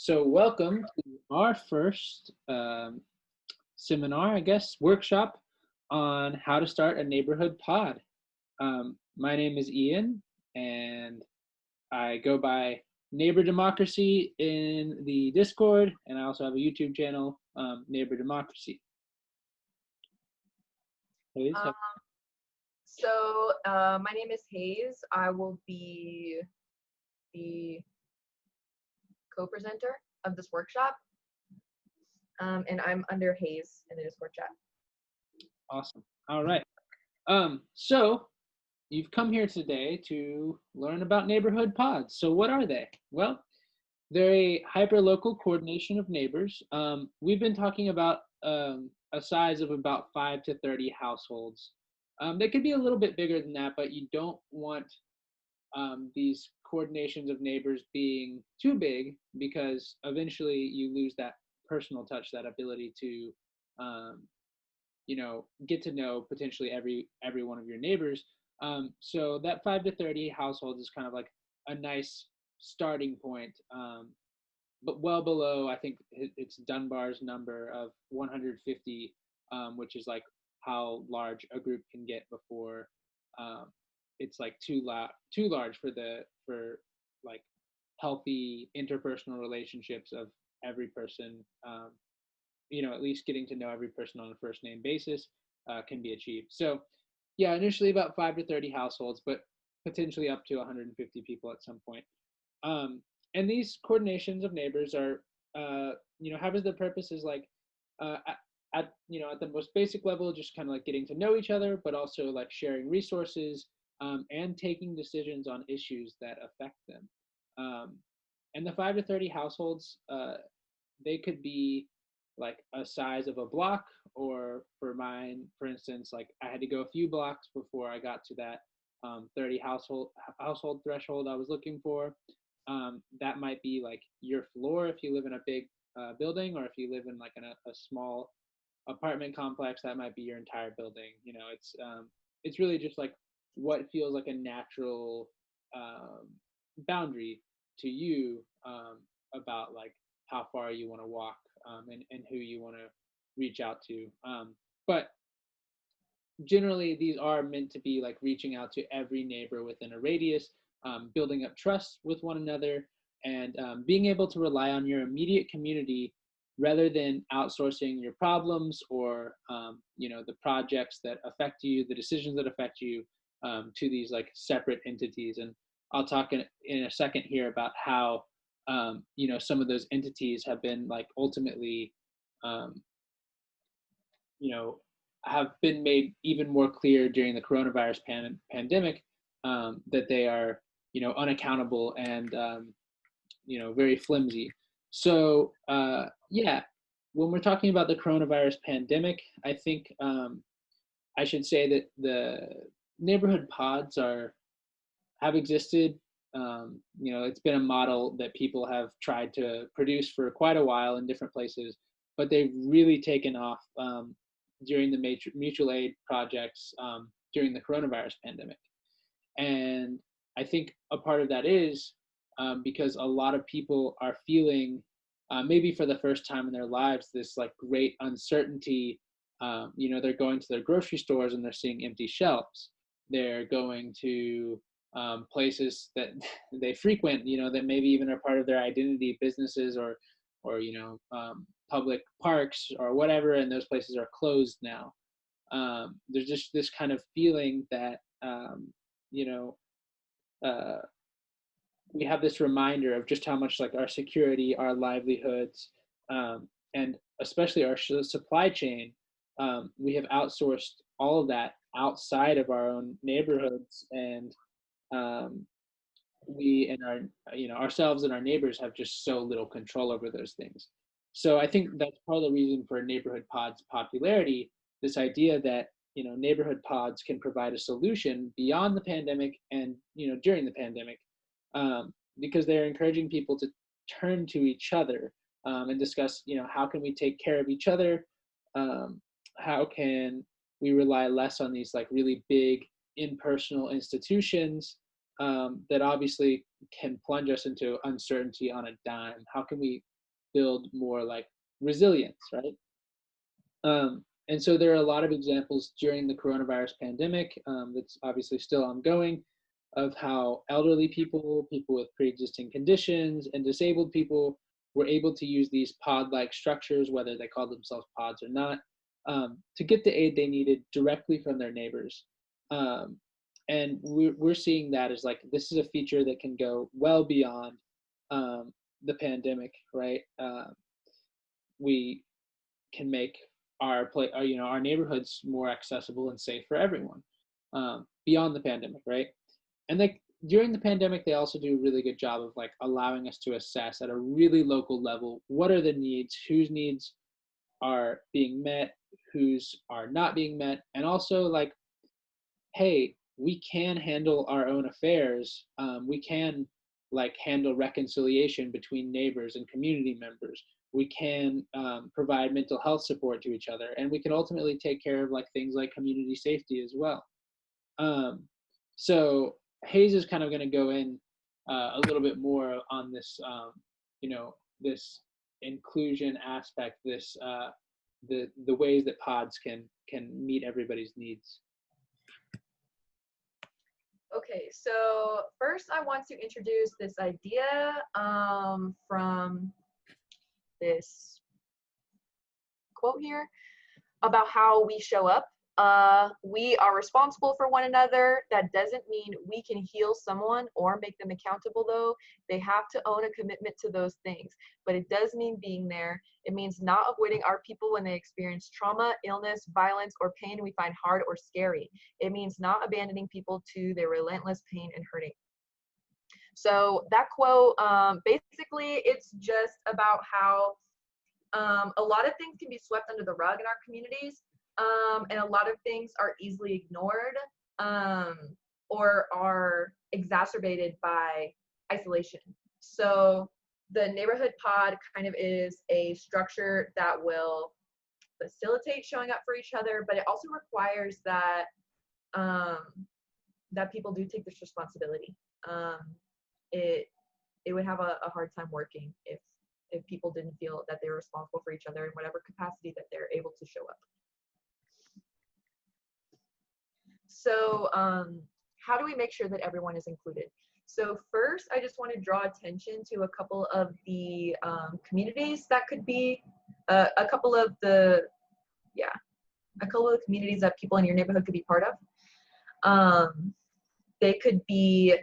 So welcome to our first seminar, I guess, workshop on how to start a neighborhood pod. My name is Ian, and I go by Neighbor Democracy in the Discord, and I also have a YouTube channel, Neighbor Democracy. Please. Um, my name is Hayes. I will be the co-presenter of this workshop, and I'm under Hayes in the Discord chat. Awesome. All right. So you've come here today to learn about neighborhood pods. So what are they? Well, they're a hyperlocal coordination of neighbors. We've been talking about a size of about 5 to 30 households. They could be a little bit bigger than that, but you don't want these coordinations of neighbors being too big because eventually you lose that personal touch, that ability to, get to know potentially every one of your neighbors. So that 5 to 30 households is kind of like a nice starting point. But well below, I think it's Dunbar's number of 150, which is like how large a group can get before it's like too large for like healthy interpersonal relationships of every person. At least getting to know every person on a first name basis can be achieved. So, yeah, initially about 5 to 30 households, but potentially up to 150 people at some point. And these coordinations of neighbors are, have as the purpose is like at the most basic level, just kind of like getting to know each other, but also like sharing resources and taking decisions on issues that affect them. And the 5 to 30 households, they could be like a size of a block, or for mine, for instance, like I had to go a few blocks before I got to that 30 household threshold I was looking for. That might be like your floor if you live in a big building, or if you live in like a small apartment complex, that might be your entire building. It's really just like what feels like a natural boundary to you about like how far you want to walk and who you want to reach out to. But generally, these are meant to be like reaching out to every neighbor within a radius, building up trust with one another, and being able to rely on your immediate community rather than outsourcing your problems or the projects that affect you, the decisions that affect you, to these like separate entities. And I'll talk in a second here about how some of those entities have been like ultimately um, have been made even more clear during the coronavirus pandemic, that they are unaccountable and very flimsy. So yeah, when we're talking about the coronavirus pandemic, I think I should say that the neighborhood pods have existed. It's been a model that people have tried to produce for quite a while in different places, but they've really taken off during the mutual aid projects during the coronavirus pandemic. And I think a part of that is because a lot of people are feeling, maybe for the first time in their lives, this like great uncertainty. They're going to their grocery stores and they're seeing empty shelves. They're going to places that they frequent, that maybe even are part of their identity, businesses or public parks or whatever, and those places are closed now. There's just this kind of feeling that we have this reminder of just how much like our security, our livelihoods, and especially our supply chain, we have outsourced all of that outside of our own neighborhoods, and we and our ourselves and our neighbors have just so little control over those things. So I think that's part of the reason for neighborhood pods popularity, this idea that neighborhood pods can provide a solution beyond the pandemic and during the pandemic, because they're encouraging people to turn to each other and discuss how can we take care of each other, how can we rely less on these like really big impersonal institutions, that obviously can plunge us into uncertainty on a dime? How can we build more like resilience, right? And so there are a lot of examples during the coronavirus pandemic that's obviously still ongoing of how elderly people, people with pre-existing conditions, and disabled people were able to use these pod-like structures, whether they call themselves pods or not, to get the aid they needed directly from their neighbors. Um, and we're seeing that as like this is a feature that can go well beyond the pandemic, right? We can make our neighborhoods more accessible and safe for everyone beyond the pandemic, right? And like during the pandemic, they also do a really good job of like allowing us to assess at a really local level what are the needs, whose needs are being met, whose are not being met, and also like, hey, we can handle our own affairs. We can like handle reconciliation between neighbors and community members. We can provide mental health support to each other, and we can ultimately take care of like things like community safety as well. Um, so Hayes is kind of going to go in a little bit more on this, this inclusion aspect, this the ways that pods can meet everybody's needs. Okay, so first I want to introduce this idea from this quote here about how we show up. We are responsible for one another. That doesn't mean we can heal someone or make them accountable, though. They have to own a commitment to those things. But it does mean being there. It means not avoiding our people when they experience trauma, illness, violence, or pain we find hard or scary. It means not abandoning people to their relentless pain and hurting. So that quote, basically, it's just about how a lot of things can be swept under the rug in our communities. And a lot of things are easily ignored or are exacerbated by isolation. So the neighborhood pod kind of is a structure that will facilitate showing up for each other, but it also requires that that people do take this responsibility. It would have a hard time working if people didn't feel that they were responsible for each other in whatever capacity that they're able to show up. So how do we make sure that everyone is included? So first, I just want to draw attention to a couple of the communities that could be, a couple of the communities that people in your neighborhood could be part of. They could be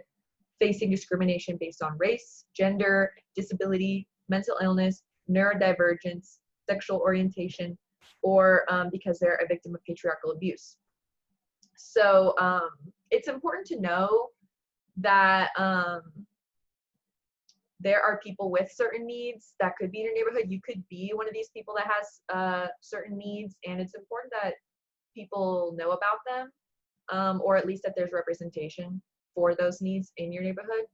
facing discrimination based on race, gender, disability, mental illness, neurodivergence, sexual orientation, or because they're a victim of patriarchal abuse. So it's important to know that there are people with certain needs that could be in your neighborhood. You could be one of these people that has certain needs, and it's important that people know about them, or at least that there's representation for those needs in your neighborhood.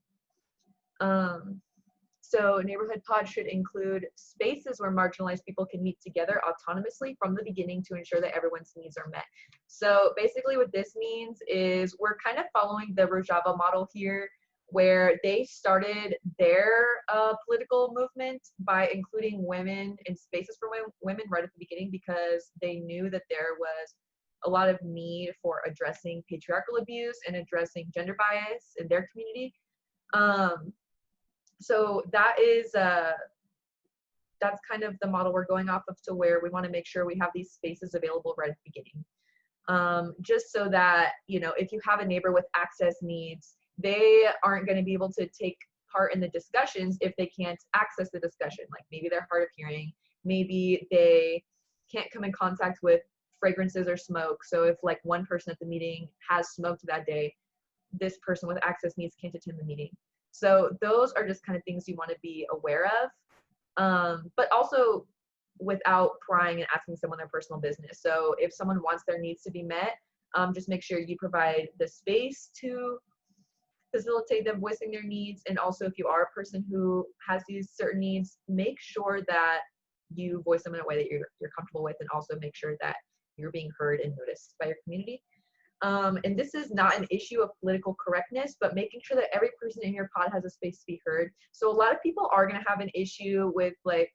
So neighborhood pods should include spaces where marginalized people can meet together autonomously from the beginning to ensure that everyone's needs are met. So basically what this means is we're kind of following the Rojava model here, where they started their political movement by including women in spaces for women right at the beginning, because they knew that there was a lot of need for addressing patriarchal abuse and addressing gender bias in their community. So that is that's kind of the model we're going off of, to where we want to make sure we have these spaces available right at the beginning, just so that, you know, if you have a neighbor with access needs, they aren't going to be able to take part in the discussions if they can't access the discussion. Like maybe they're hard of hearing, maybe they can't come in contact with fragrances or smoke. So if like one person at the meeting has smoked that day, this person with access needs can't attend the meeting. So those are just kind of things you want to be aware of, but also without prying and asking someone their personal business. So if someone wants their needs to be met, just make sure you provide the space to facilitate them voicing their needs. And also, if you are a person who has these certain needs, make sure that you voice them in a way that you're comfortable with, and also make sure that you're being heard and noticed by your community. And this is not an issue of political correctness, but making sure that every person in your pod has a space to be heard. So a lot of people are going to have an issue with like,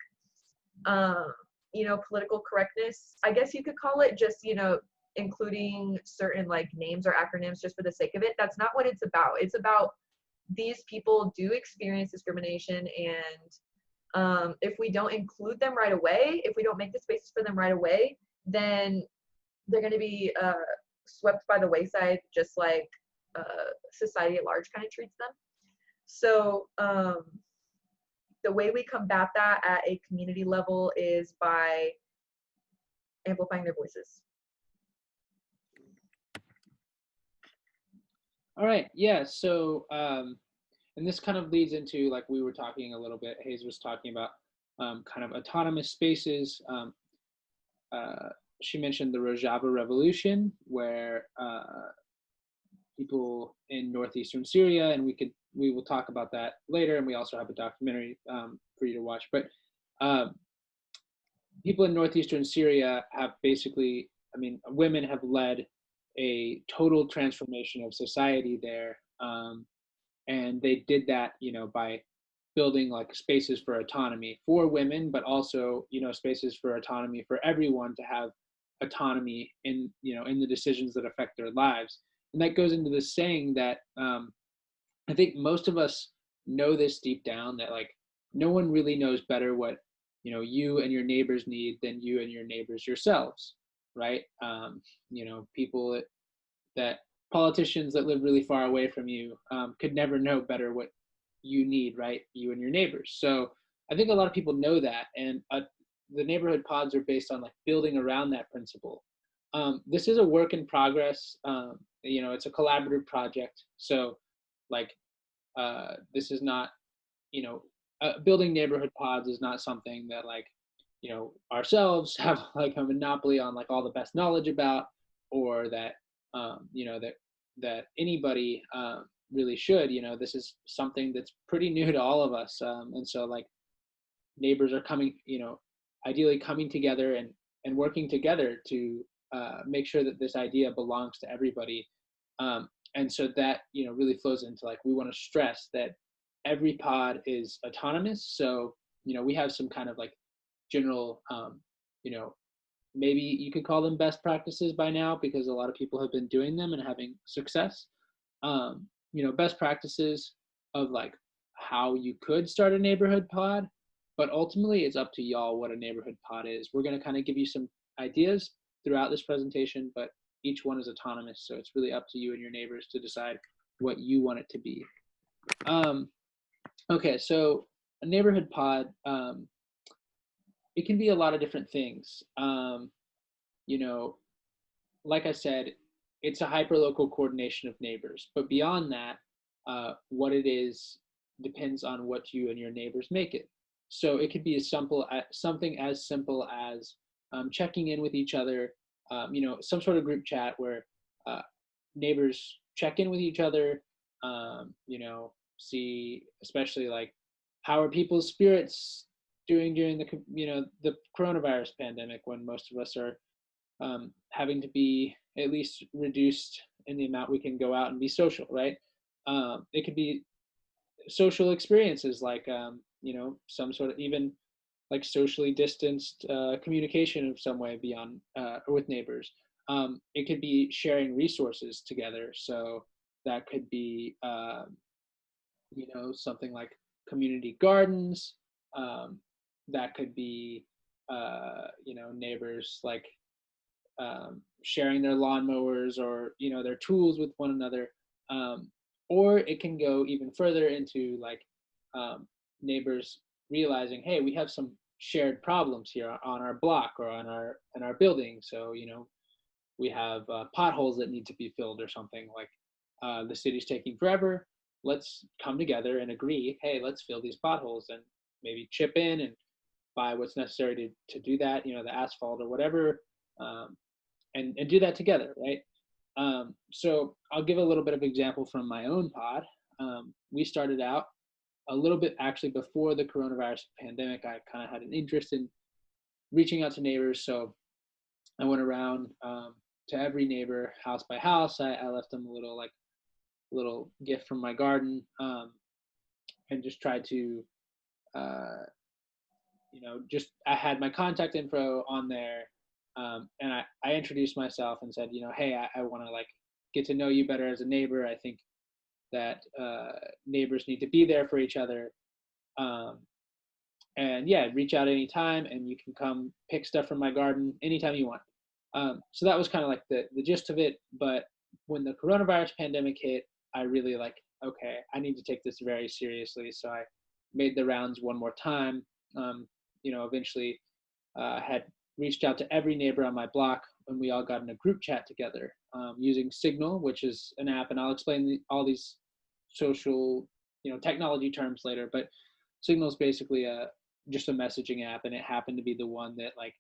political correctness, I guess you could call it, just, including certain like names or acronyms just for the sake of it. That's not what it's about. It's about these people do experience discrimination, and if we don't include them right away, if we don't make the spaces for them right away, then they're going to be swept by the wayside, just like society at large kind of treats them. So the way we combat that at a community level is by amplifying their voices. All right, yeah, so and this kind of leads into, like we were talking a little bit, Hayes was talking about kind of autonomous spaces. She mentioned the Rojava Revolution, where people in northeastern Syria, and we will talk about that later, and we also have a documentary for you to watch. But people in northeastern Syria have basically, I mean, women have led a total transformation of society there, and they did that, by building like spaces for autonomy for women, but also, spaces for autonomy for everyone to have autonomy in, in the decisions that affect their lives. And that goes into this saying that I think most of us know this deep down, that like no one really knows better what, you and your neighbors need than you and your neighbors yourselves, right? People that politicians that live really far away from you could never know better what you need, right? You and your neighbors. So I think a lot of people know that, and the neighborhood pods are based on like building around that principle. This is a work in progress. It's a collaborative project. So like this is not, building neighborhood pods is not something that like, ourselves have like a monopoly on like all the best knowledge about, or that, that anybody really should. This is something that's pretty new to all of us. And so like neighbors are coming, ideally coming together and working together to make sure that this idea belongs to everybody. And so that, really flows into like, we want to stress that every pod is autonomous. So, we have some kind of like general, maybe you could call them best practices by now, because a lot of people have been doing them and having success. Best practices of like how you could start a neighborhood pod, but ultimately it's up to y'all what a neighborhood pod is. We're going to kind of give you some ideas throughout this presentation, but each one is autonomous. So it's really up to you and your neighbors to decide what you want it to be. Okay, so a neighborhood pod, it can be a lot of different things. Like I said, it's a hyperlocal coordination of neighbors, but beyond that, what it is depends on what you and your neighbors make it. So it could be something as simple as checking in with each other, some sort of group chat where neighbors check in with each other, see, especially like, how are people's spirits doing during the coronavirus pandemic, when most of us are having to be at least reduced in the amount we can go out and be social, right? It could be social experiences like, some sort of even like socially distanced communication of some way beyond or with neighbors. It could be sharing resources together. So that could be, something like community gardens. That could be, neighbors like sharing their lawnmowers or, their tools with one another. Or it can go even further into like neighbors realizing, hey, we have some shared problems here on our block or on our building. So, we have potholes that need to be filled or something, like the city's taking forever. Let's come together and agree, hey, let's fill these potholes, and maybe chip in and buy what's necessary to do that, the asphalt or whatever, and do that together, right? So I'll give a little bit of example from my own pod. We started out a little bit actually before the coronavirus pandemic. I kind of had an interest in reaching out to neighbors. So I went around to every neighbor house by house. I left them a little gift from my garden, and just tried to, uh, just I had my contact info on there, and I introduced myself and said, hey, I want to like get to know you better as a neighbor. I think that neighbors need to be there for each other. Um, and yeah, reach out anytime, and you can come pick stuff from my garden anytime you want. So that was kind of like the gist of it. But when the coronavirus pandemic hit, I really like, okay, I need to take this very seriously. So I made the rounds one more time. Eventually had reached out to every neighbor on my block, and we all got in a group chat together, using Signal, which is an app, and I'll explain all these social, technology terms later. But Signal is basically just a messaging app, and it happened to be the one that, like,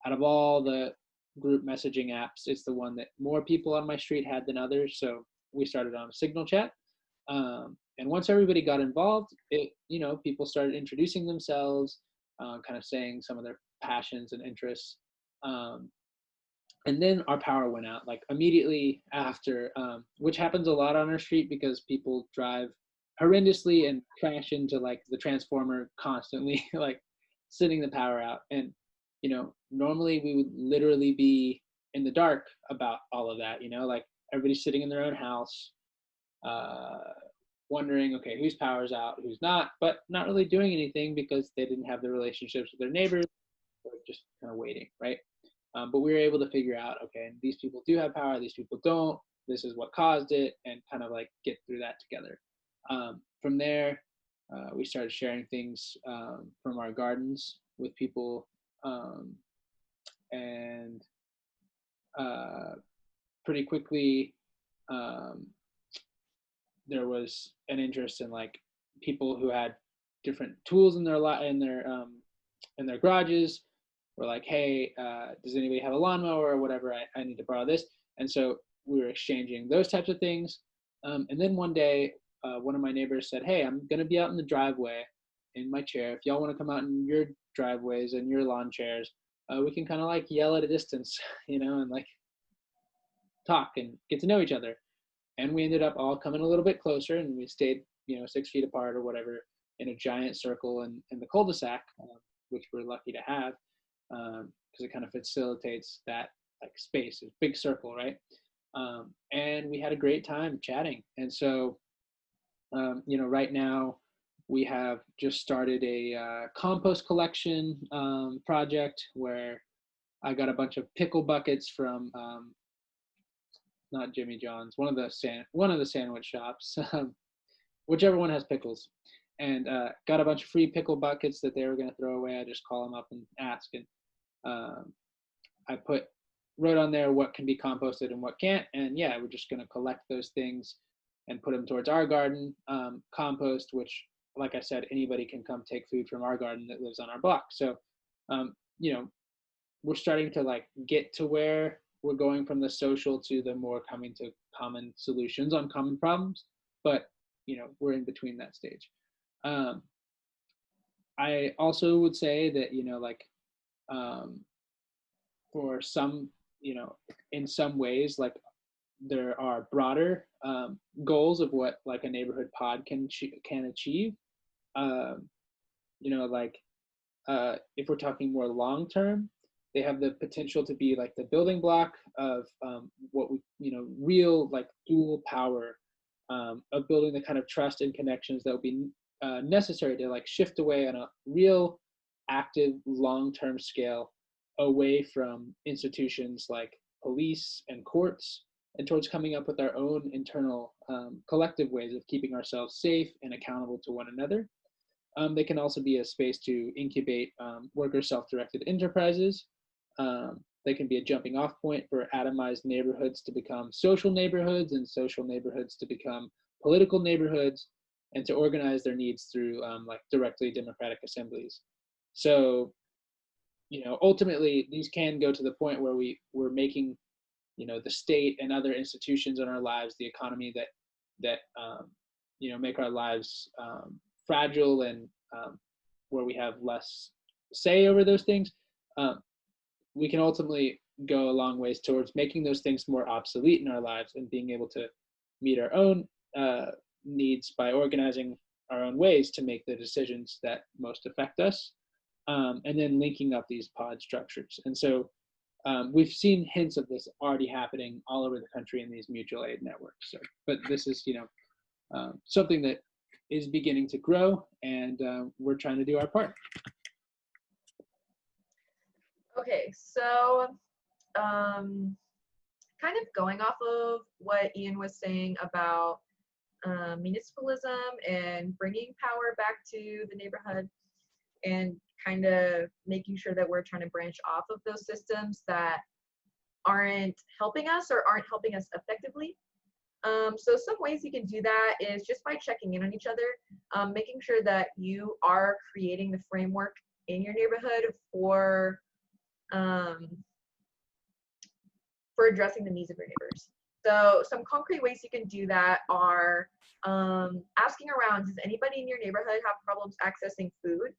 out of all the group messaging apps, it's the one that more people on my street had than others. So we started on a Signal chat. And once everybody got involved, people started introducing themselves, kind of saying some of their passions and interests. And then our power went out like immediately after, which happens a lot on our street because people drive horrendously and crash into like the transformer constantly, like sending the power out. And normally we would literally be in the dark about all of that, like everybody's sitting in their own house, uh, wondering, okay, whose power's out, who's not, but not really doing anything because they didn't have the relationships with their neighbors, or just kind of waiting, right? But we were able to figure out, okay, these people do have power, these people don't, this is what caused it, and kind of like get through that together. From there, we started sharing things, from our gardens with people, and pretty quickly, um, there was an interest in like people who had different tools in their garages. Were like, hey, does anybody have a lawnmower or whatever? I need to borrow this. And so we were exchanging those types of things. And then one day, one of my neighbors said, hey, I'm going to be out in the driveway in my chair. If y'all want to come out in your driveways and your lawn chairs, we can kind of like yell at a distance, and like talk and get to know each other. And we ended up all coming a little bit closer, and we stayed, 6 feet apart or whatever in a giant circle in the cul-de-sac, which we're lucky to have, because it kind of facilitates that like space, a big circle, right? And we had a great time chatting. And so, right now we have just started a compost collection project where I got a bunch of pickle buckets from, not Jimmy John's, one of the sandwich shops, whichever one has pickles, and got a bunch of free pickle buckets that they were going to throw away. I just call them up and ask, and I wrote on there what can be composted and what can't, and yeah, we're just going to collect those things and put them towards our garden compost, which, like I said, anybody can come take food from our garden that lives on our block. So, we're starting to like get to where we're going from the social to the more coming to common solutions on common problems, but we're in between that stage. I also would say that like, for some, in some ways, like there are broader goals of what like a neighborhood pod can achieve. um, like, if we're talking more long term, they have the potential to be like the building block of what we, real like dual power, of building the kind of trust and connections that will be necessary to like shift away on a real active long-term scale away from institutions like police and courts, and towards coming up with our own internal collective ways of keeping ourselves safe and accountable to one another. They can also be a space to incubate worker self-directed enterprises. They can be a jumping off point for atomized neighborhoods to become social neighborhoods, and social neighborhoods to become political neighborhoods, and to organize their needs through like directly democratic assemblies. So, ultimately, these can go to the point where we're making, the state and other institutions in our lives, the economy that make our lives fragile, and where we have less say over those things. We can ultimately go a long ways towards making those things more obsolete in our lives and being able to meet our own needs by organizing our own ways to make the decisions that most affect us, and then linking up these pod structures. And so we've seen hints of this already happening all over the country in these mutual aid networks. So, but this is, something that is beginning to grow, and we're trying to do our part. Okay, so kind of going off of what Ian was saying about municipalism and bringing power back to the neighborhood, and kind of making sure that we're trying to branch off of those systems that aren't helping us or aren't helping us effectively. So some ways you can do that is just by checking in on each other, making sure that you are creating the framework in your neighborhood for addressing the needs of your neighbors. So some concrete ways you can do that are asking around, does anybody in your neighborhood have problems accessing food?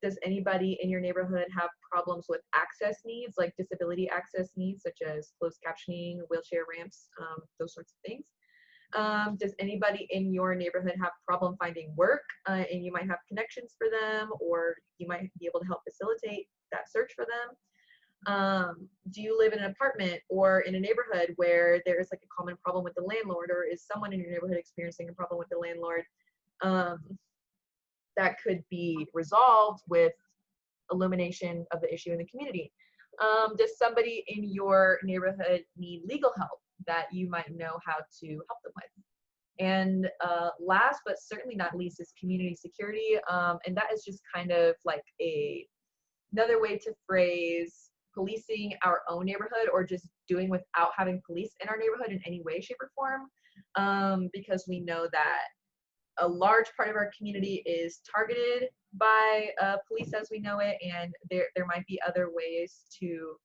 Does anybody in your neighborhood have problems with access needs, like disability access needs, such as closed captioning, wheelchair ramps, those sorts of things? Does anybody in your neighborhood have problem finding work, and you might have connections for them, or you might be able to help facilitate that search for them? Do you live in an apartment or in a neighborhood where there is like a common problem with the landlord, or is someone in your neighborhood experiencing a problem with the landlord that could be resolved with illumination of the issue in the community? Does somebody in your neighborhood need legal help that you might know how to help them with? And last but certainly not least is community security, and that is just kind of like another way to phrase policing our own neighborhood, or just doing without having police in our neighborhood in any way, shape, or form, because we know that a large part of our community is targeted by police as we know it, and there might be other ways to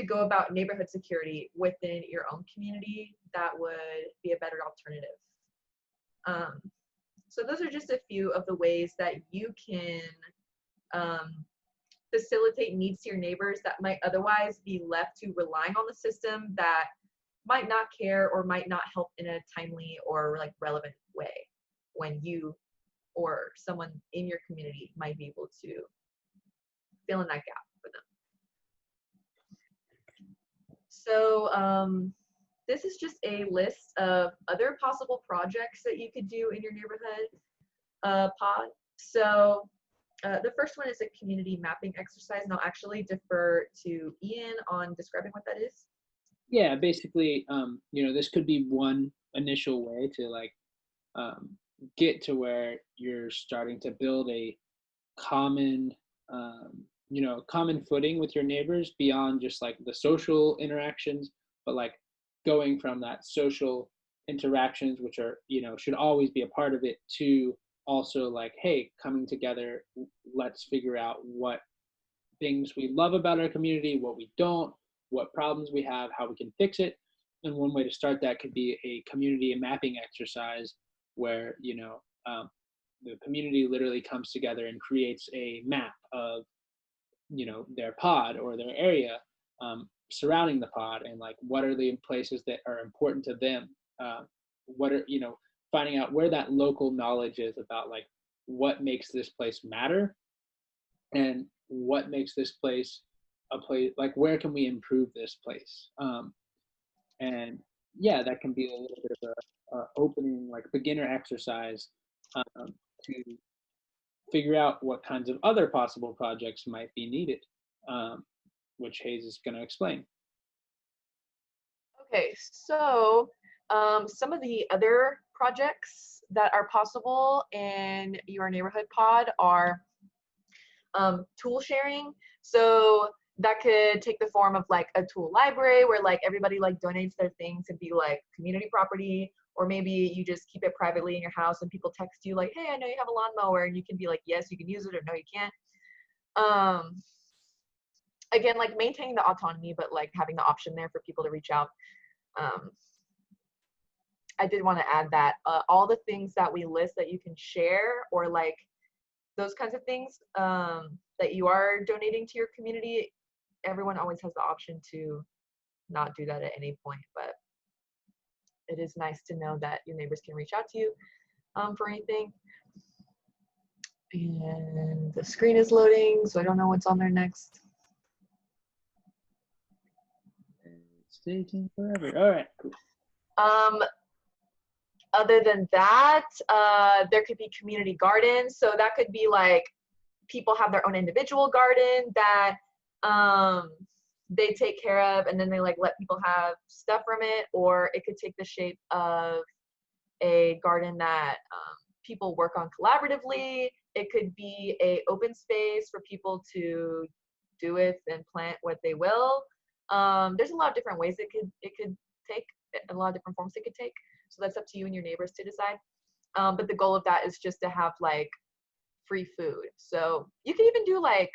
go about neighborhood security within your own community that would be a better alternative. So those are just a few of the ways that you can facilitate needs to your neighbors that might otherwise be left to relying on the system that might not care or might not help in a timely or like relevant way when you or someone in your community might be able to fill in that gap for them. So this is just a list of other possible projects that you could do in your neighborhood pod. So the first one is a community mapping exercise, and I'll actually defer to Ian on describing what that is. Yeah, basically, this could be one initial way to like get to where you're starting to build a common, common footing with your neighbors beyond just like the social interactions, but like going from that social interactions, which are, should always be a part of it, to also like, hey, coming together, let's figure out what things we love about our community, what we don't, what problems we have, how we can fix it. And one way to start that could be a community mapping exercise where, the community literally comes together and creates a map of, their pod or their area surrounding the pod, and like, what are the places that are important to them? What are, finding out where that local knowledge is about like what makes this place matter, and what makes this place a place, like where can we improve this place, and yeah, that can be a little bit of a opening like beginner exercise to figure out what kinds of other possible projects might be needed, which Hayes is going to explain. Okay, so some of the other projects that are possible in your neighborhood pod are tool sharing. So that could take the form of like a tool library where like everybody like donates their things and be like community property, or maybe you just keep it privately in your house and people text you like, hey, I know you have a lawnmower, and you can be like, yes, you can use it, or no, you can't. Again, like maintaining the autonomy, but like having the option there for people to reach out. I did want to add that all the things that we list that you can share or like those kinds of things that you are donating to your community, everyone always has the option to not do that at any point, but it is nice to know that your neighbors can reach out to you for anything. And the screen is loading, so I don't know what's on there next. It's taking forever. All right, cool. Other than that, there could be community gardens. So that could be like people have their own individual garden that they take care of, and then they like let people have stuff from it. Or it could take the shape of a garden that people work on collaboratively. It could be a open space for people to do with and plant what they will. There's a lot of different ways it could take, a lot of different forms it could take. So that's up to you and your neighbors to decide. But the goal of that is just to have like free food. So you can even do like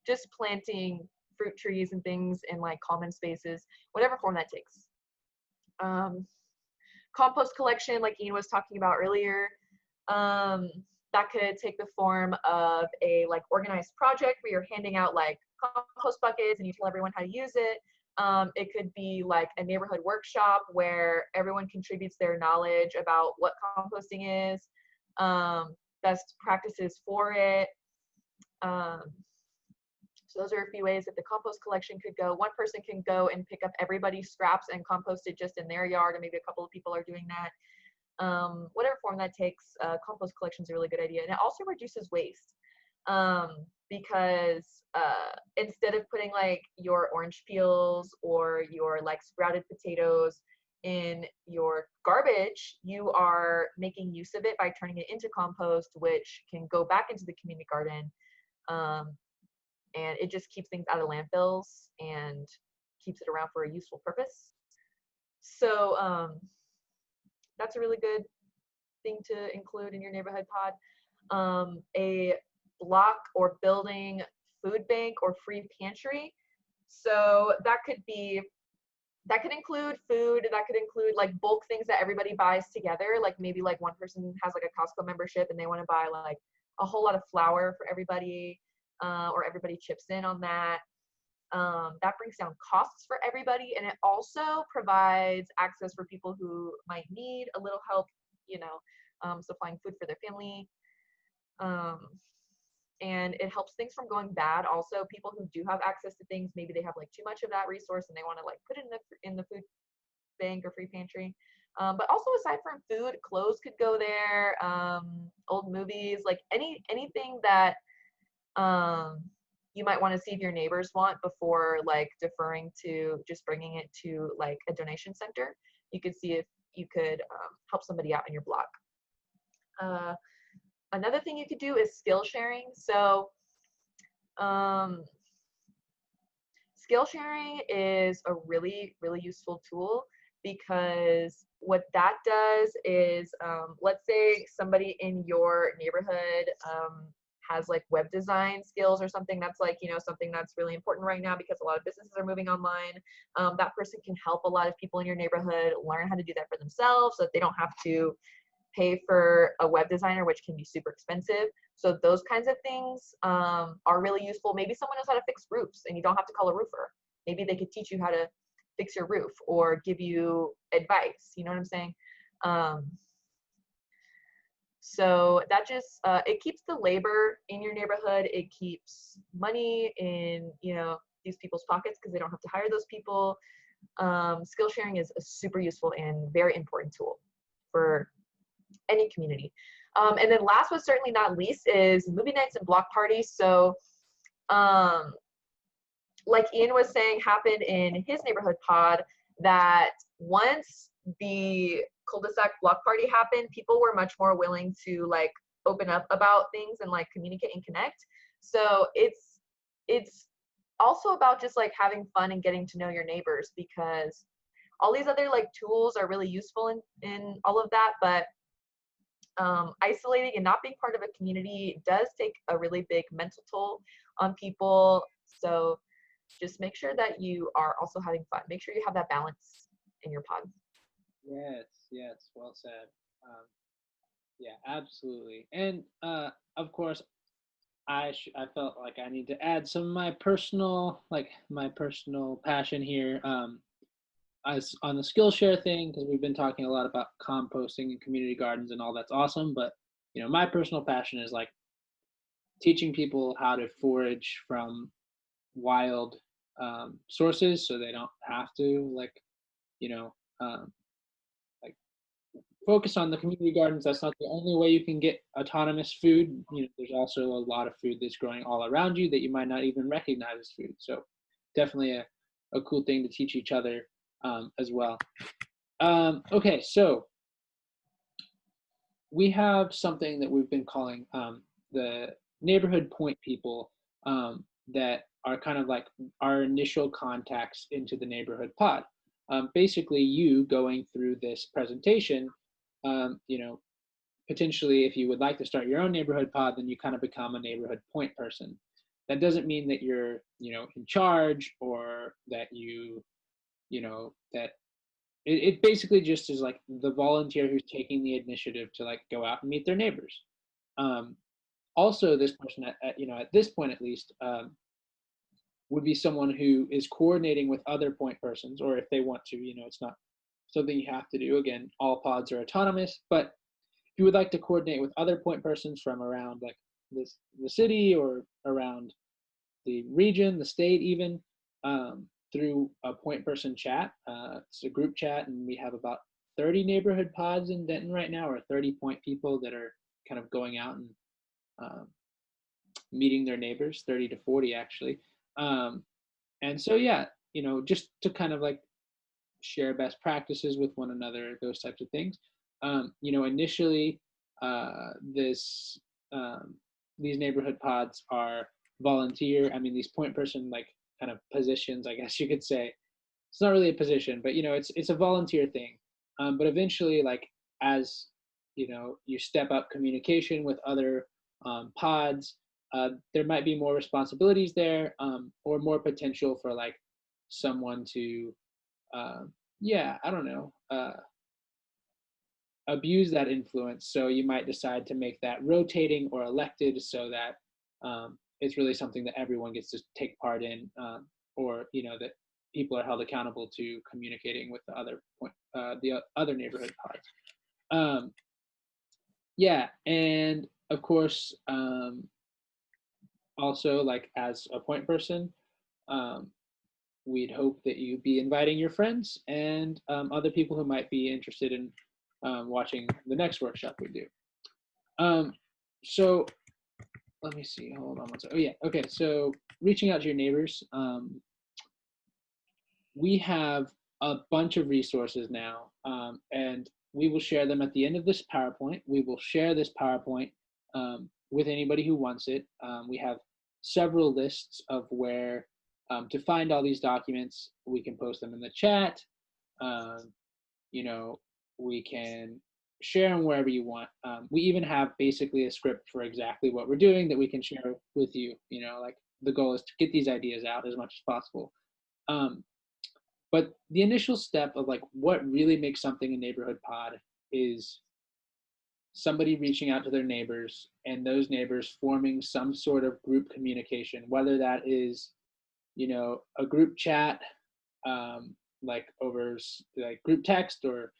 just planting fruit trees and things in like common spaces, whatever form that takes. Compost collection, like Ian was talking about earlier, that could take the form of a like organized project where you're handing out like compost buckets and you tell everyone how to use it. It could be like a neighborhood workshop where everyone contributes their knowledge about what composting is, best practices for it. So those are a few ways that the compost collection could go. One person can go and pick up everybody's scraps and compost it just in their yard, and maybe a couple of people are doing that. Whatever form that takes, compost collection is a really good idea. And it also reduces waste because instead of putting like your orange peels or your like sprouted potatoes in your garbage, you are making use of it by turning it into compost, which can go back into the community garden. And it just keeps things out of landfills and keeps it around for a useful purpose. So that's a really good thing to include in your neighborhood pod. A block or building food bank or free pantry. So that could include food, that could include like bulk things that everybody buys together. Like maybe like one person has like a Costco membership and they want to buy like a whole lot of flour for everybody, or everybody chips in on that. That brings down costs for everybody, and it also provides access for people who might need a little help, supplying food for their family. And it helps things from going bad. Also, people who do have access to things, maybe they have like too much of that resource and they want to like put it in the food bank or free pantry. But also aside from food, clothes could go there, old movies, like anything that you might want to see if your neighbors want before like deferring to just bringing it to like a donation center. You could see if you could help somebody out in your block. Another thing you could do is skill sharing. So skill sharing is a really, really useful tool, because what that does is, let's say somebody in your neighborhood has like web design skills or something that's like, something that's really important right now because a lot of businesses are moving online. That person can help a lot of people in your neighborhood learn how to do that for themselves so that they don't have to pay for a web designer, which can be super expensive. So those kinds of things are really useful. Maybe someone knows how to fix roofs and you don't have to call a roofer. Maybe they could teach you how to fix your roof or give you advice. You know what I'm saying? So that just, it keeps the labor in your neighborhood. It keeps money in, these people's pockets because they don't have to hire those people. Skill sharing is a super useful and very important tool for any community. And then last but certainly not least is movie nights and block parties. So like Ian was saying, happened in his neighborhood pod, that once the cul-de-sac block party happened, people were much more willing to like open up about things and like communicate and connect. So it's also about just like having fun and getting to know your neighbors, because all these other like tools are really useful in all of that, but isolating and not being part of a community does take a really big mental toll on people. So just make sure that you are also having fun. Make sure you have that balance in your pod. Yes, well said. Yeah, absolutely. And of course, I felt like I need to add some of my personal, like my personal passion here. As on the Skillshare thing, because we've been talking a lot about composting and community gardens and all that's awesome. But my personal passion is like teaching people how to forage from wild sources, so they don't have to you know um, like focus on the community gardens. That's not the only way you can get autonomous food. There's also a lot of food that's growing all around you that you might not even recognize as food. So definitely a cool thing to teach each other as well. Okay, so we have something that we've been calling the neighborhood point people, that are kind of like our initial contacts into the neighborhood pod. Basically, you going through this presentation, um, you know, potentially, if you would like to start your own neighborhood pod, then you kind of become a neighborhood point person. That doesn't mean that you're, in charge, or that that it basically just is like the volunteer who's taking the initiative to like go out and meet their neighbors. Um, Also, this person at this point at least, would be someone who is coordinating with other point persons, or if they want to, it's not something you have to do. Again, all pods are autonomous, but if you would like to coordinate with other point persons from around like the city, or around the region, the state, even, through a point person chat. It's a group chat, and we have about 30 neighborhood pods in Denton right now, or 30 point people that are kind of going out and um, meeting their neighbors, 30 to 40 actually. Um, and so, yeah, just to kind of like share best practices with one another, those types of things. Initially, this these neighborhood pods are volunteer. I mean, these point person like kind of positions, I guess you could say. It's not really a position, but it's a volunteer thing. But eventually, like as you step up communication with other pods, there might be more responsibilities there, or more potential for like someone to uh, yeah, I don't know, abuse that influence. So you might decide to make that rotating or elected, so that it's really something that everyone gets to take part in, or that people are held accountable to communicating with the other neighborhood pods. Um, yeah, and of course, also like as a point person, um, we'd hope that you be inviting your friends and other people who might be interested in watching the next workshop we do. Um, so let me see. Hold on one second. Oh yeah. Okay. So reaching out to your neighbors. We have a bunch of resources now, and we will share them at the end of this PowerPoint. We will share this PowerPoint with anybody who wants it. We have several lists of where to find all these documents. We can post them in the chat. Um, you know, we can share them wherever you want. We even have basically a script for exactly what we're doing that we can share with you. Like the goal is to get these ideas out as much as possible. Um, but the initial step of like what really makes something a neighborhood pod is somebody reaching out to their neighbors, and those neighbors forming some sort of group communication, whether that is, a group chat, like over like group text, or,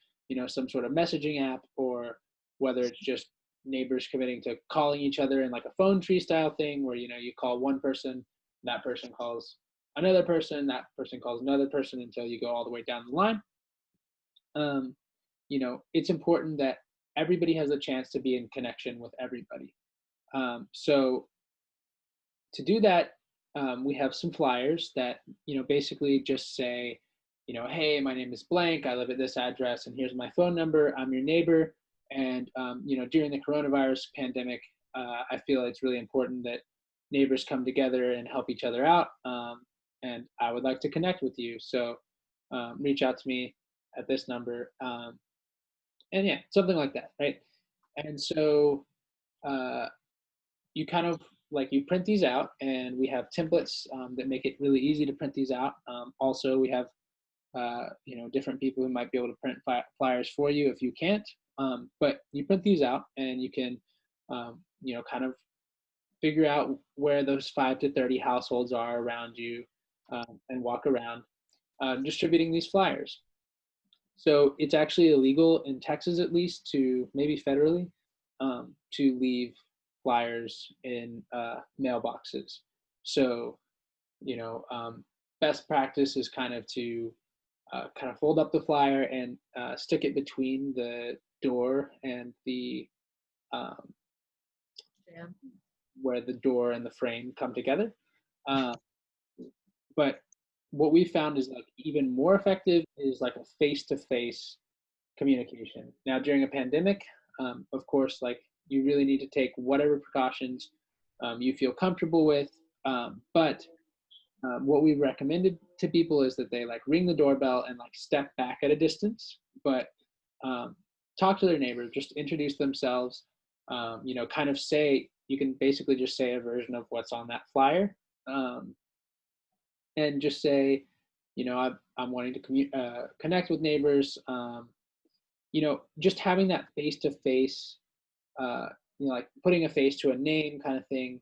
some sort of messaging app, or whether it's just neighbors committing to calling each other in like a phone tree style thing where, you call one person, that person calls another person, that person calls another person until you go all the way down the line. um, it's important that everybody has a chance to be in connection with everybody. So to do that, we have some flyers that basically just say, hey, my name is blank. I live at this address, and here's my phone number. I'm your neighbor, and during the coronavirus pandemic, I feel it's really important that neighbors come together and help each other out. And I would like to connect with you. So reach out to me at this number. And yeah, something like that, right? And so uh, you kind of like you print these out, and we have templates that make it really easy to print these out. Also, we have different people who might be able to print flyers for you if you can't. But you print these out and you can, kind of figure out where those 5 to 30 households are around you, and walk around distributing these flyers. So it's actually illegal in Texas, at least, to maybe federally, to leave flyers in mailboxes. So, best practice is kind of to kind of fold up the flyer and stick it between the door and the um, Yeah. where the door and the frame come together. Uh, but what we found is like even more effective is like a face-to-face communication. Now, during a pandemic, of course, like you really need to take whatever precautions you feel comfortable with. But what we've recommended to people is that they like ring the doorbell and like step back at a distance, but um, talk to their neighbor, just introduce themselves. Kind of say, you can basically just say a version of what's on that flyer, um, and just say, I'm wanting to connect with neighbors. Just having that face to face, like putting a face to a name kind of thing,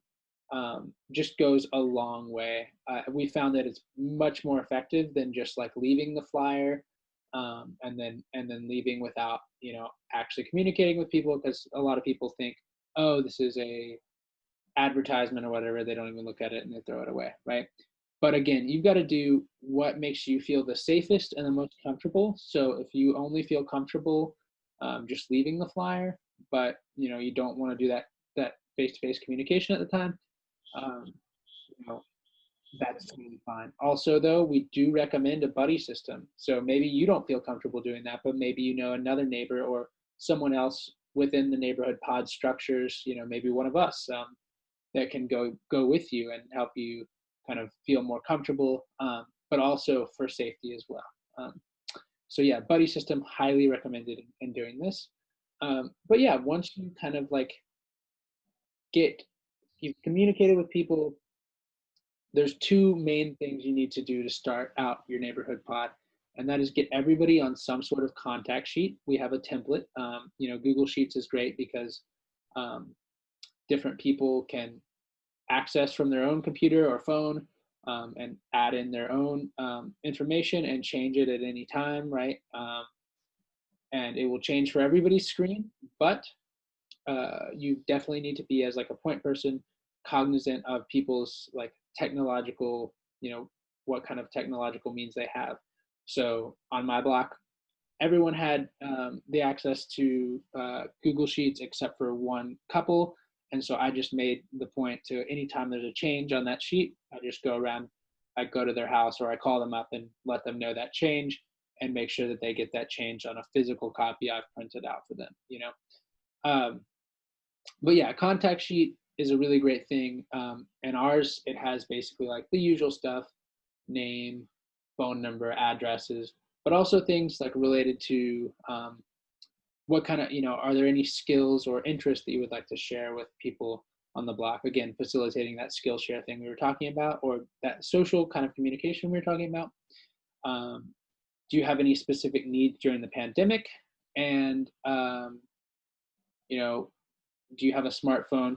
just goes a long way. We found that it's much more effective than just like leaving the flyer, and then leaving without actually communicating with people, because a lot of people think, oh, this is a advertisement or whatever. They don't even look at it and they throw it away, right? But again, you've got to do what makes you feel the safest and the most comfortable. So if you only feel comfortable just leaving the flyer, but you don't want to do that face-to-face communication at the time, um, you know, that's totally fine. Also, though, we do recommend a buddy system. So maybe you don't feel comfortable doing that, but maybe another neighbor or someone else within the neighborhood pod structures. Maybe one of us that can go with you and help you kind of feel more comfortable, but also for safety as well. So yeah, buddy system highly recommended in doing this. But yeah, once you kind of like you've communicated with people, there's two main things you need to do to start out your neighborhood pod, and that is get everybody on some sort of contact sheet. We have a template. Google Sheets is great because um, different people can access from their own computer or phone, and add in their own information and change it at any time, right? And it will change for everybody's screen, but you definitely need to be, as like a point person, cognizant of people's like technological, what kind of technological means they have. So on my block, everyone had the access to Google Sheets except for one couple. And so I just made the point to, anytime there's a change on that sheet, I just go around, I go to their house or I call them up and let them know that change, and make sure that they get that change on a physical copy I've printed out for them. Um, but yeah, contact sheet is a really great thing. And ours, it has basically like the usual stuff: name, phone number, addresses, but also things like related to what kind of, are there any skills or interests that you would like to share with people on the block? Again, facilitating that skill share thing we were talking about, or that social kind of communication we were talking about. Do you have any specific needs during the pandemic? And, do you have a smartphone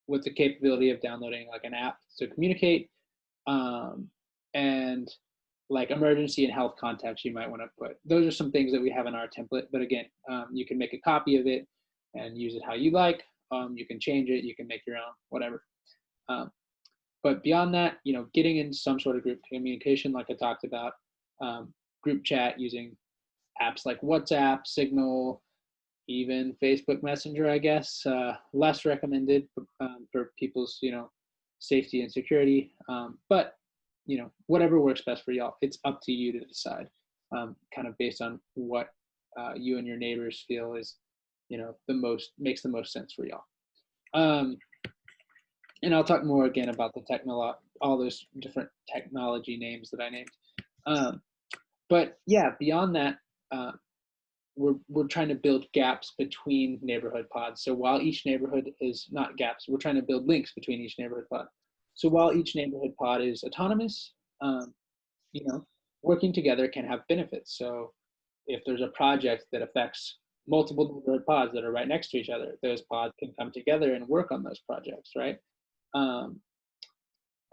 with the capability of downloading like an app to communicate? And like emergency and health contacts you might want to put. Those are some things that we have in our template. But again, you can make a copy of it and use it how you like. You can change it. You can make your own, whatever. But beyond that, getting in some sort of group communication, like I talked about, group chat using apps like WhatsApp, Signal, even Facebook Messenger, I guess, less recommended for people's, safety and security. But whatever works best for y'all. It's up to you to decide, kind of based on what you and your neighbors feel is, makes the most sense for y'all. And I'll talk more again about all those different technology names that I named. But yeah, beyond that, we're trying to build gaps between neighborhood pods. So while each neighborhood is not gaps, we're trying to build links between each neighborhood pod. So while each neighborhood pod is autonomous, you know, working together can have benefits. So if there's a project that affects multiple neighborhood pods that are right next to each other. Those pods can come together and work on those projects, right? Um,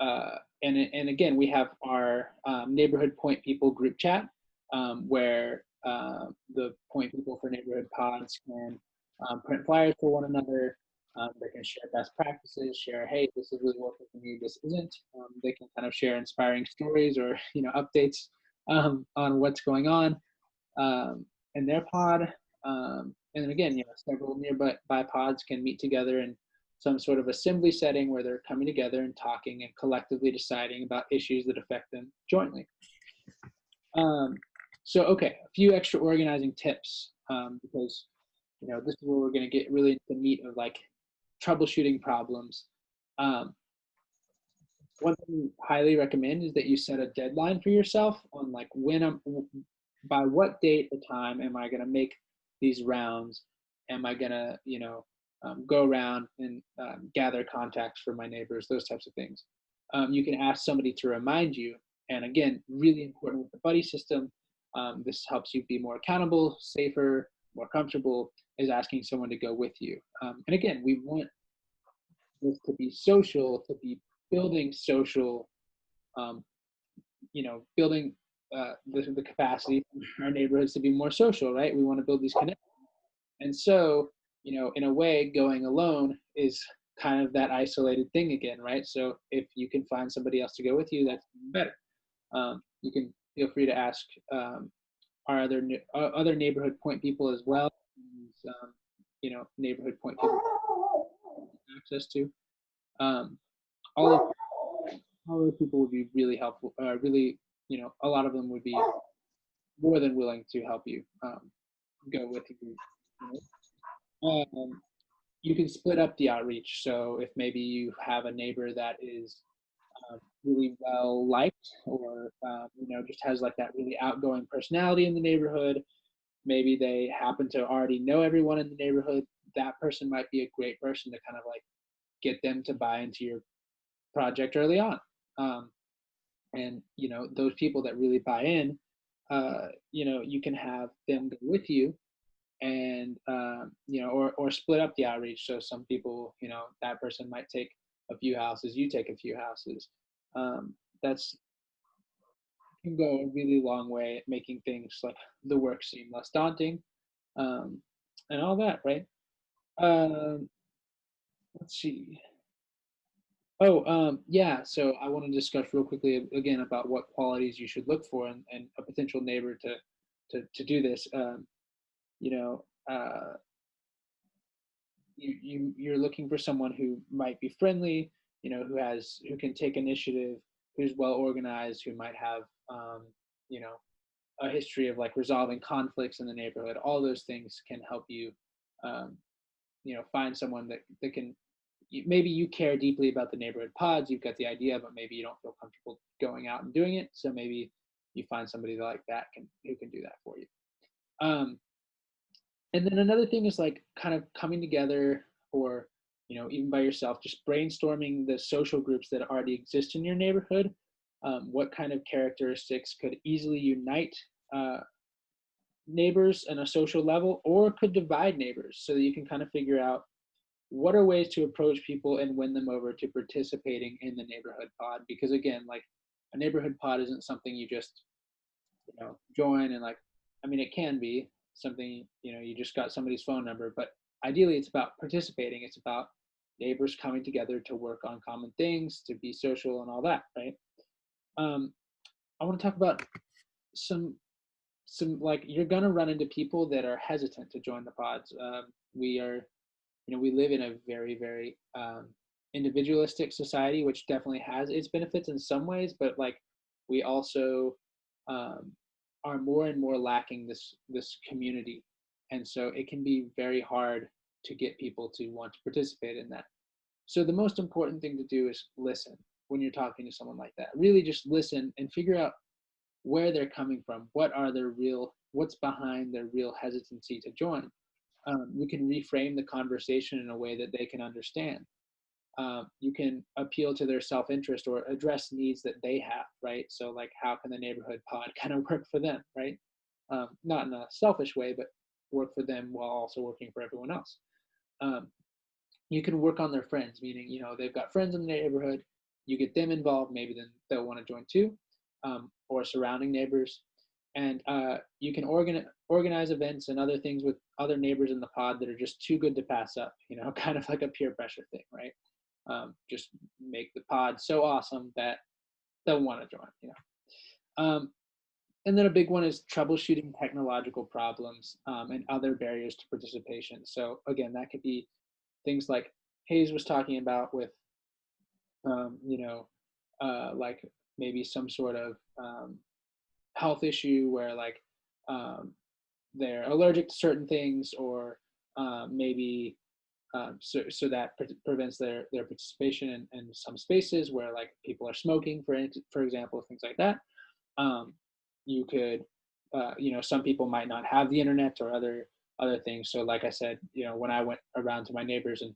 and again, we have our neighborhood point people group chat, where the point people for neighborhood pods can print flyers for one another. They can share best practices, share, hey, this is really working for me, this isn't. They can kind of share inspiring stories or updates on what's going on in their pod. And then again, several nearby pods can meet together in some sort of assembly setting where they're coming together and talking and collectively deciding about issues that affect them jointly. So, okay, a few extra organizing tips, because this is where we're going to get really into the meat of like troubleshooting problems. One thing I highly recommend is that you set a deadline for yourself on like by what date or time am I going to make these rounds? Am I going to, go around and gather contacts for my neighbors, those types of things. You can ask somebody to remind you. And again, really important with the buddy system. This helps you be more accountable, safer, more comfortable, is asking someone to go with you. And again, we want this to be social, to be building social, building the capacity for our neighborhoods to be more social, right? We want to build these connections. And so, in a way, going alone is kind of that isolated thing again, right? So if you can find somebody else to go with you, that's even better. You can feel free to ask our other neighborhood point people as well. Neighborhood point people access to. All of those people would be really helpful. Really, a lot of them would be more than willing to help you go with you. You can split up the outreach. So if maybe you have a neighbor that is really well liked, or just has like that really outgoing personality in the neighborhood, maybe they happen to already know everyone in the neighborhood, that person might be a great person to kind of like get them to buy into your project early on. And those people that really buy in, you can have them go with you, and or split up the outreach. So some people, that person might take a few houses, you take a few houses. That's can go a really long way at making things like the work seem less daunting, and all that, right? um, let's see. Oh, yeah. So I want to discuss real quickly again about what qualities you should look for and a potential neighbor to do this. You know, you're looking for someone who might be friendly, who can take initiative, who's well organized, who might have you know a history of like resolving conflicts in the neighborhood. All those things can help you um, find someone that can. Maybe you care deeply about the neighborhood pods, you've got the idea, but maybe you don't feel comfortable going out and doing it, so maybe you find somebody like that who can do that for you. And then another thing is like kind of coming together, or even by yourself, just brainstorming the social groups that already exist in your neighborhood. What kind of characteristics could easily unite neighbors on a social level, or could divide neighbors, so that you can kind of figure out what are ways to approach people and win them over to participating in the neighborhood pod. Because again, like a neighborhood pod isn't something you just join and like, I mean, it can be something, you just got somebody's phone number, but ideally it's about participating. It's about neighbors coming together to work on common things, to be social and all that, right? I want to talk about some like, you're gonna run into people that are hesitant to join the pods. We are, we live in a very, very individualistic society, which definitely has its benefits in some ways, but like we also are more and more lacking this community, and so it can be very hard to get people to want to participate in that. So the most important thing to do is listen when you're talking to someone like that. Really just listen and figure out where they're coming from. What's behind their real hesitancy to join. You can reframe the conversation in a way that they can understand. You can appeal to their self-interest or address needs that they have, right? So like, how can the neighborhood pod kind of work for them, right? Not in a selfish way, but work for them while also working for everyone else. Um, you can work on their friends, meaning, they've got friends in the neighborhood. You get them involved, maybe then they'll want to join too, or surrounding neighbors. And you can organize events and other things with other neighbors in the pod that are just too good to pass up, kind of like a peer pressure thing, right? Just make the pod so awesome that they'll want to join. And then a big one is troubleshooting technological problems and other barriers to participation. So again, that could be things like Hayes was talking about with, like maybe some sort of health issue where like um, they're allergic to certain things, or maybe so that prevents their participation in some spaces where like people are smoking, for example, things like that. You could, some people might not have the internet or other things. So like I said, when I went around to my neighbors and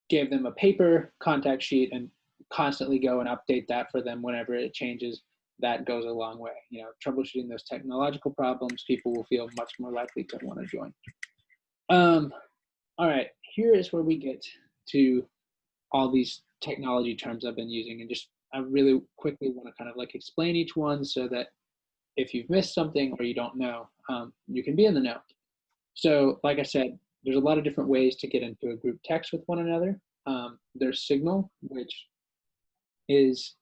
gave them a paper contact sheet and constantly go and update that for them whenever it changes, that goes a long way. Troubleshooting those technological problems, people will feel much more likely to want to join. All right, here is where we get to all these technology terms I've been using, and just I really quickly want to kind of like explain each one so that if you've missed something or you don't know, you can be in the know. So like I said, there's a lot of different ways to get into a group text with one another. There's Signal, which is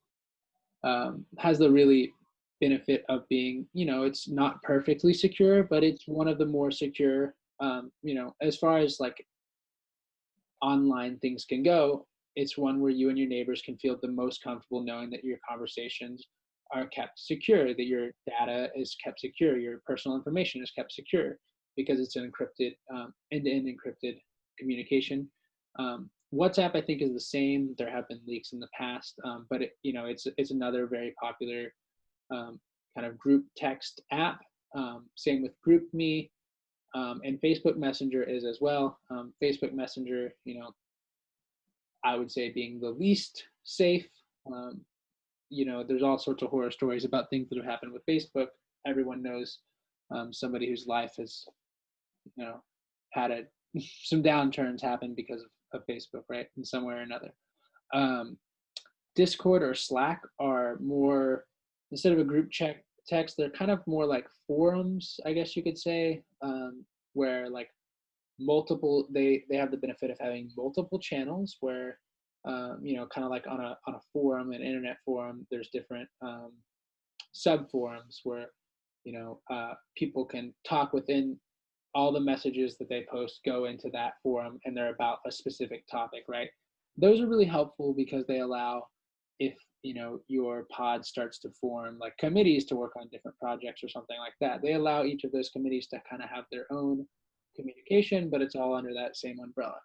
has the really benefit of being, it's not perfectly secure, but it's one of the more secure, as far as like online things can go. It's one where you and your neighbors can feel the most comfortable knowing that your conversations are kept secure, that your data is kept secure, your personal information is kept secure, because it's an encrypted, end-to-end encrypted communication. WhatsApp, I think, is the same. There have been leaks in the past, but it's another very popular kind of group text app. Same with GroupMe, and Facebook Messenger is as well. Facebook Messenger, I would say being the least safe. There's all sorts of horror stories about things that have happened with Facebook. Everyone knows somebody whose life has, had some downturns happen because of Facebook, right, in some way or another. Discord or Slack are more, instead of a group text, they're kind of more like forums, I guess you could say, where like they have the benefit of having multiple channels where, kind of like on a forum, an internet forum, there's different sub forums where, people can talk within all the messages that they post go into that forum, and they're about a specific topic, right? Those are really helpful because they allow, if your pod starts to form like committees to work on different projects or something like that, they allow each of those committees to kind of have their own communication, but it's all under that same umbrella.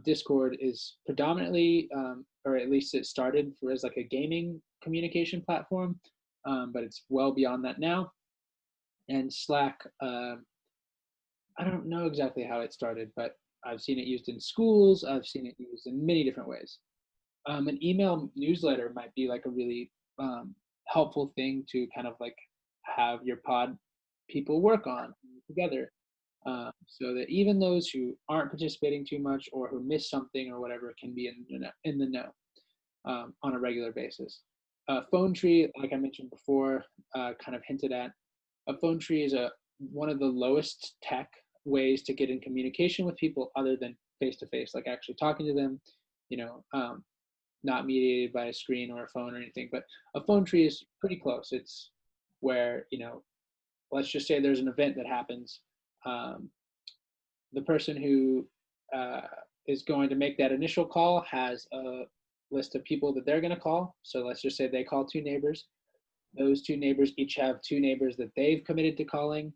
Discord is predominantly, or at least it started as like a gaming communication platform, but it's well beyond that now. And Slack, I don't know exactly how it started, but I've seen it used in schools. I've seen it used in many different ways. An email newsletter might be like a really helpful thing to kind of like have your pod people work on together, so that even those who aren't participating too much or who miss something or whatever can be in the know on a regular basis. Phone tree, like I mentioned before, kind of hinted at. A phone tree is one of the lowest tech ways to get in communication with people other than face to face, like actually talking to them, not mediated by a screen or a phone or anything. But a phone tree is pretty close. It's where, let's just say there's an event that happens. The person who is going to make that initial call has a list of people that they're going to call. So let's just say they call two neighbors. Those two neighbors each have two neighbors that they've committed to calling.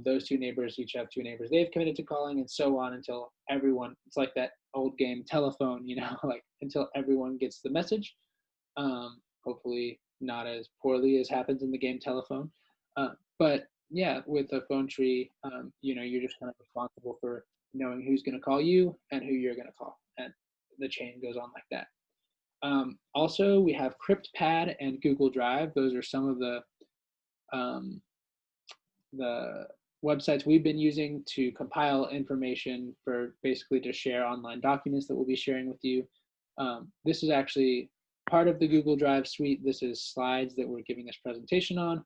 Those two neighbors each have two neighbors they've committed to calling, and so on until everyone, it's like that old game telephone, like until everyone gets the message. Hopefully not as poorly as happens in the game telephone. But yeah, with a phone tree, you're just kind of responsible for knowing who's going to call you and who you're going to call. And the chain goes on like that. Also, we have CryptPad and Google Drive. Those are some of the websites we've been using to compile information for basically to share online documents that we'll be sharing with you. This is actually part of the Google Drive suite. This is slides that we're giving this presentation on.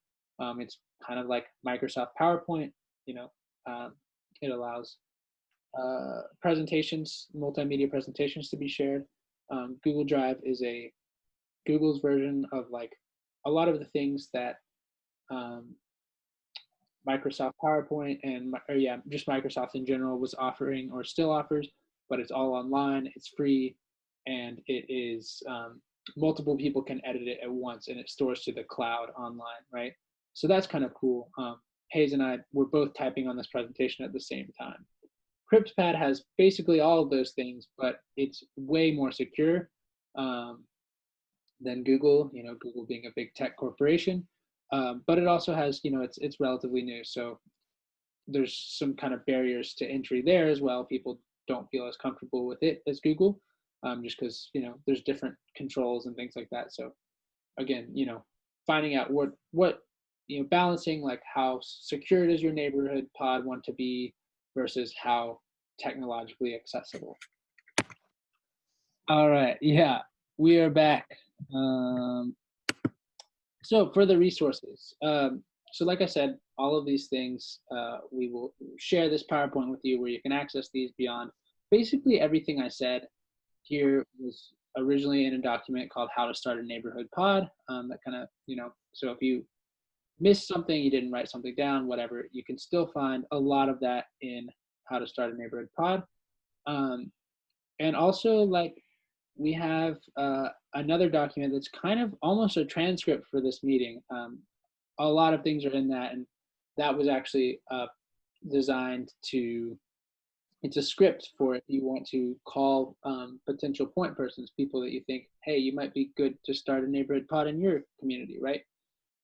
It's kind of like Microsoft PowerPoint. You know, it allows presentations, multimedia presentations to be shared. Google Drive is Google's version of like a lot of the things that Microsoft PowerPoint and just Microsoft in general was offering or still offers, but it's all online, it's free, and it is multiple people can edit it at once, and it stores to the cloud online, right? So that's kind of cool. Hayes and I were both typing on this presentation at the same time. CryptPad has basically all of those things, but it's way more secure than Google. You know, Google being a big tech corporation, but it also has, you know, it's relatively new, so there's some kind of barriers to entry there as well. People don't feel as comfortable with it as Google, just because, you know, there's different controls and things like that. So again, you know, finding out what you know, balancing like how secure does your neighborhood pod want to be versus how technologically accessible. All right, yeah, we are back. So for the resources, so like I said, all of these things, we will share this PowerPoint with you where you can access these beyond. Basically everything I said here was originally in a document called How to Start a Neighborhood Pod. That kind of, you know, so if you missed something, you didn't write something down, whatever, you can still find a lot of that in How to Start a Neighborhood Pod. And also, like, we have another document that's kind of almost a transcript for this meeting. A lot of things are in that, and that was actually designed to, it's a script for if you want to call potential point persons, people that you think, hey, you might be good to start a neighborhood pod in your community, right?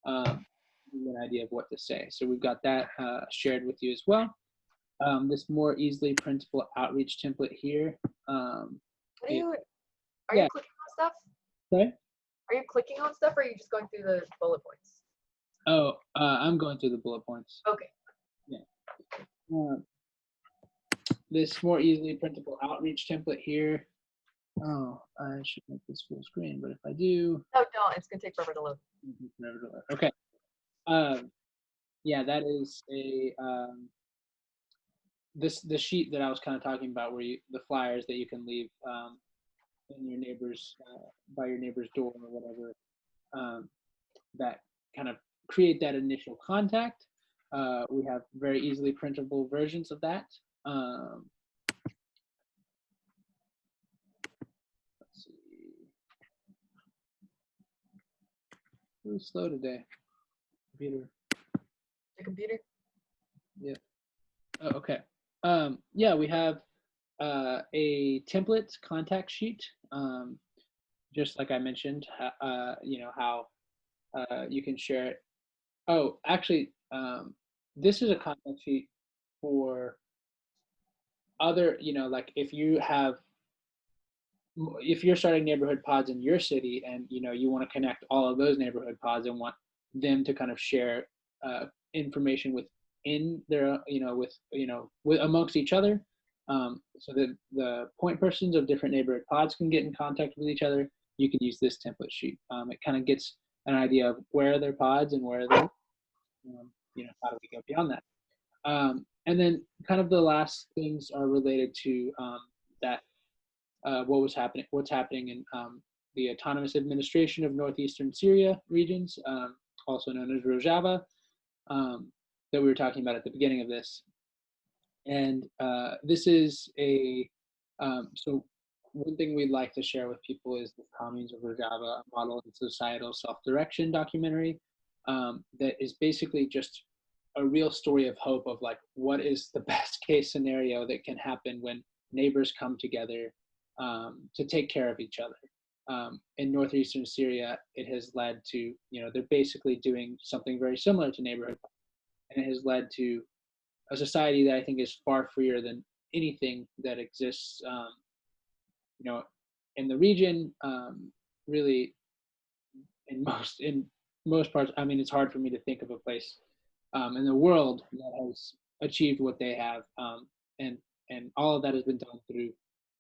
An idea of what to say. So we've got that shared with you as well. This more easily printable outreach template here. Are you yeah. clicking on stuff? Sorry? Are you clicking on stuff, or are you just going through the bullet points? Oh, I'm going through the bullet points. Okay. Yeah. This more easily printable outreach template here. Oh, I should make this full screen, but if I do, no, don't. It's gonna take forever to load. Okay. Yeah, that is a the sheet that I was kind of talking about, where the flyers that you can leave in your neighbor's by your neighbor's door or whatever, that kind of create that initial contact. We have very easily printable versions of that. Let's see. Really slow today, computer. The computer? Yeah. Oh, okay. Yeah, we have a template contact sheet, just like I mentioned, you know, how you can share it. Oh, actually, this is a contact sheet for other, you know, like if you're starting neighborhood pods in your city, and you know, you want to connect all of those neighborhood pods and want them to kind of share information within their, you know, with amongst each other, so that the point persons of different neighborhood pods can get in contact with each other. You can use this template sheet. It kind of gets an idea of where are their pods and where they're, you know, how do we go beyond that. And then kind of the last things are related to that what's happening in the Autonomous Administration of Northeastern Syria regions, also known as Rojava, that we were talking about at the beginning of this. And this is so one thing we'd like to share with people is the Communes of Rojava, a model and societal self-direction documentary that is basically just a real story of hope of like, what is the best case scenario that can happen when neighbors come together to take care of each other. In northeastern Syria, it has led to, you know, they're basically doing something very similar to neighborhood, and it has led to a society that I think is far freer than anything that exists, you know, in the region. Really, in most parts. I mean, it's hard for me to think of a place in the world that has achieved what they have, and all of that has been done through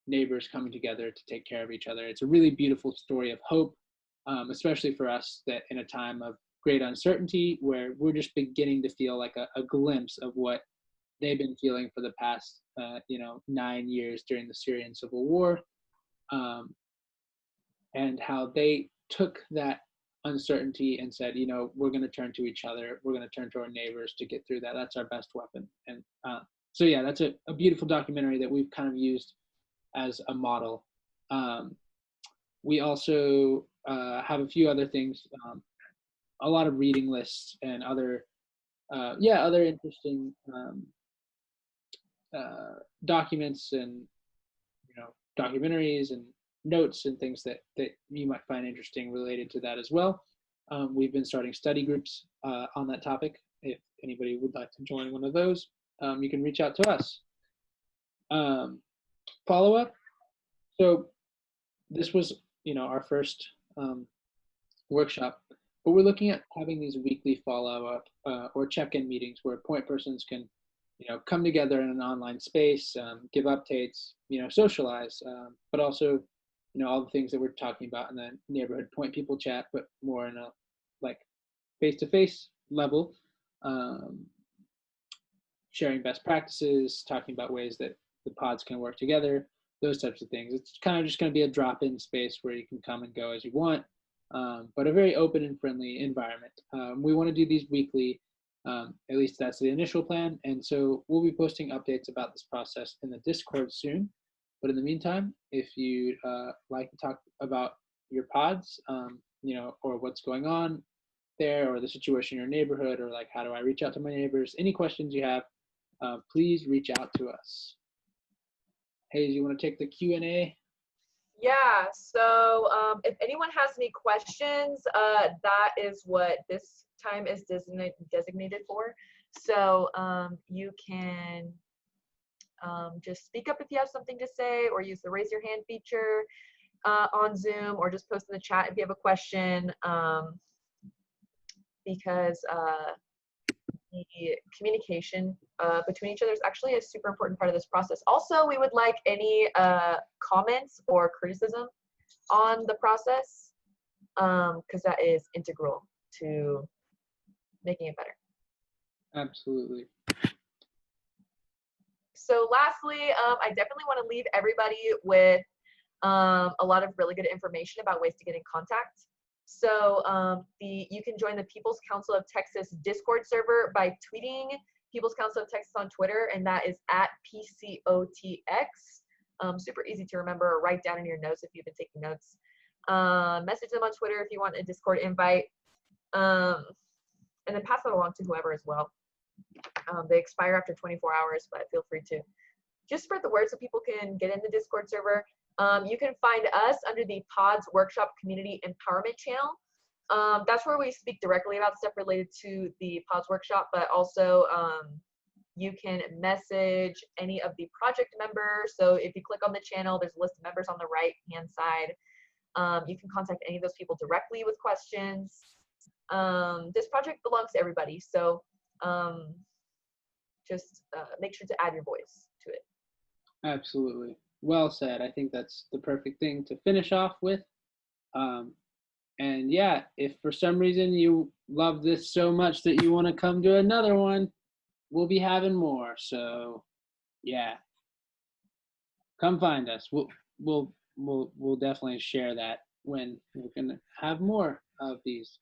neighbors coming together to take care of each other. It's a really beautiful story of hope, especially for us that in a time of great uncertainty where we're just beginning to feel like a glimpse of what they've been feeling for the past 9 years during the Syrian civil war, um, and how they took that uncertainty and said, we're going to turn to each other, we're going to turn to our neighbors to get through that. That's our best weapon. And so yeah, that's a beautiful documentary that we've kind of used as a model. We also have a few other things, a lot of reading lists and other interesting documents and documentaries and notes and things that you might find interesting related to that as well. We've been starting study groups on that topic. If anybody would like to join one of those, you can reach out to us. Follow up. So this was, our first workshop, but we're looking at having these weekly follow-up or check-in meetings where point persons can, come together in an online space, give updates, socialize, but also, all the things that we're talking about in the neighborhood point people chat, but more in a like face-to-face level, sharing best practices, talking about ways that the pods can work together, those types of things. It's kind of just going to be a drop-in space where you can come and go as you want, but a very open and friendly environment. We want to do these weekly, at least that's the initial plan, and so we'll be posting updates about this process in the Discord soon. But in the meantime, if you'd like to talk about your pods, or what's going on there, or the situation in your neighborhood, or like how do I reach out to my neighbors, any questions you have, please reach out to us. Hey, do you want to take the Q&A? Yeah, so if anyone has any questions, that is what this time is designated for. So you can just speak up if you have something to say, or use the raise your hand feature on Zoom, or just post in the chat if you have a question, because the communication between each other is actually a super important part of this process. Also, we would like any comments or criticism on the process, because that is integral to making it better. Absolutely. So lastly, I definitely want to leave everybody with a lot of really good information about ways to get in contact. So you can join the People's Council of Texas Discord server by tweeting People's Council of Texas on Twitter, and that is @PCOTX. Super easy to remember, or write down in your notes if you've been taking notes. Message them on Twitter if you want a Discord invite, and then pass it along to whoever as well. They expire after 24 hours, but feel free to just spread the word so people can get in the Discord server. You can find us under the Pods Workshop Community Empowerment channel. That's where we speak directly about stuff related to the Pods Workshop, but also you can message any of the project members. So if you click on the channel, there's a list of members on the right-hand side. You can contact any of those people directly with questions. This project belongs to everybody, so just make sure to add your voice to it. Absolutely. Well said. I think that's the perfect thing to finish off with. And yeah, if for some reason you love this so much that you want to come to another one, we'll be having more. So yeah, come find us. We'll definitely share that when we're gonna have more of these.